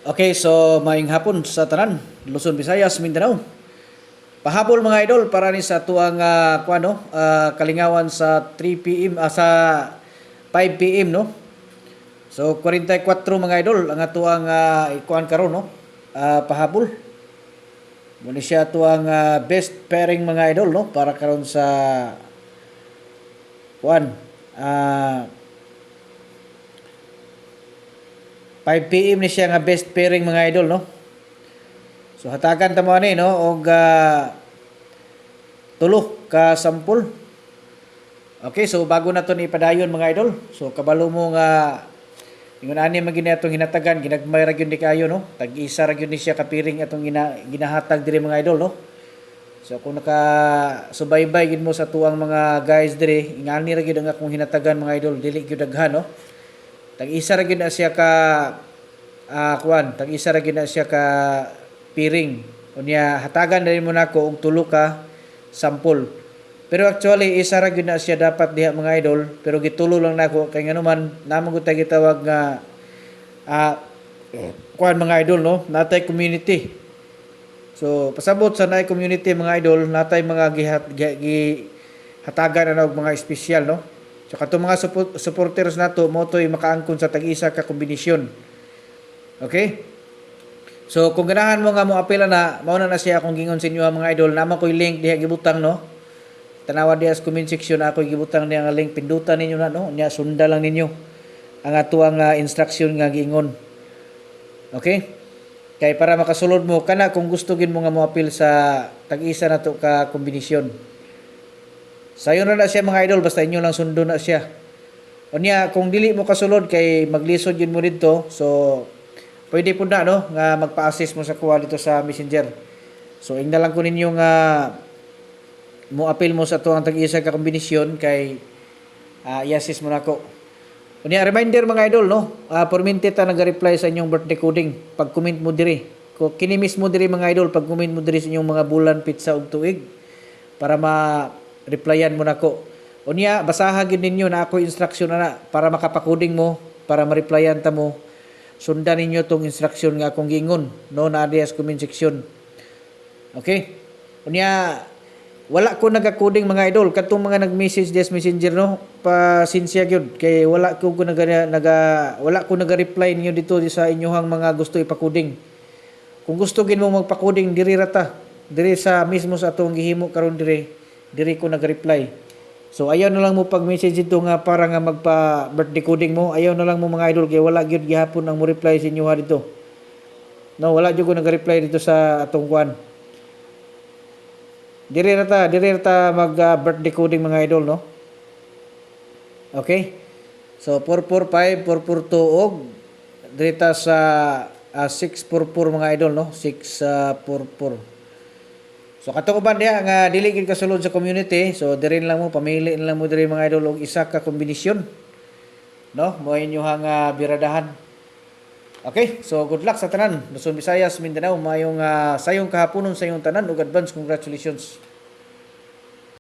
Okay, so maayong hapon sa tanan, Luzon, Visayas, Mindanao. Pahabol mga idol para ni sa tuang kalingawan sa 3 PM sa 5 PM no. So 44 mga idol ang atuang ikuan karon no. Pahabol. Muna siya tuang best pairing mga idol no para karon sa kuan 5 PM ni siya nga best pairing mga idol no. So hatagan ta mo ani no og tulo ka sampol. Okay, so bago na to ni padayon mga idol. So kabalo mo nga ingon ani magini atong hinatagan ginagmay ra gyud ni kayo no. Tag-isa ra gyud ni siya ka piring atong ginahatag diri mga idol no. So kung naka subaybay gid mo sa tuang mga guys diri, ingani ra gyud ang akong hinatagan mga idol, dili gyud daghan no. Tag-isa ra gyud na siya ka tag-isa ra gyud na siya ka piring. Unya hatagan dali mo nako og tulo ka sampol. Pero actually isa ra gyud na siya dapat diha mga idol, pero gitulo lang nako kay nganuman namo gud ta gitawag nga mga idol no, natay community. So pasabot sa nay community mga idol, natay mga hatagan na og mga espesyal no. So katong mga supporters nato mo toy makaangkon sa tag-isa ka kombinasyon. Okay? So kung ganahan mo nga mo apela na mao na siya akong gingon sa inyo mga idol, nama ko'y link diha gibutang no. Tanawa diha sa comment section ako gibutang diha nga link, pindutan ninyo na no, nya sunda lang ninyo ang atuang instruction nga giingon. Okay? Kay para makasulod mo kana kung gusto gid mo nga mo apil sa tag-isa nato ka kombinasyon. Sayo na siya mga idol, basta inyo lang sundo na siya. Unya kung dili mo kasulod kay maglisod yun mo dito, so pwede po na no nga magpa-assist mo sa kuha dito sa Messenger. So ingna lang ko ninyo nga mo apil mo sa tuang tag-isa ka kombinasyon kay i-assist mo nako. Unya reminder mga idol no, perminted ta nag-reply sa inyong birthday coding pag comment mo diri. Ko kini mismo diri mga idol pag comment mo diri sa inyong mga bulan, pizza ug tuig para ma-replyan mo nako. Unya basaha gyud ninyo na ako instruction na para makapakoding mo, para ma-replyan ta mo. Sundan ninyo tong instruction nga akong gingon no na sa comment section. Okay? Unya wala ko naga-coding mga idol katong mga nag-message des Messenger no, pasensya gyud kay wala ko naga-reply ninyo dito sa inyohang mga gusto ipa-coding. Kung gusto gid mo magpa-coding diri rata, diri sa mismo sa atong gihimo karon diri ko nag-reply. So ayaw na lang mo pag-message dito nga para nga magpa-birthday coding mo. Ayaw na lang mo mga idol kay wala gyud gihapon ang mo reply sa inyo dito. No, wala gyud ko nag-reply dito sa atong kuan. Diri rata mag-birthday coding mga idol no. Okay? So 445 442 og diri ta sa 644 mga idol no, 644. So kato uban diha nga dili gid kasulod sa community, so diri lang mo pamili lang mo diri mga idol og isa ka kombinasyon. No, mo inyohang biradahan. Okay, so good luck sa tanan. Luzon, Visayas, Mindanao, mayong sayong kahaponon sa inyong tanan ug advance congratulations.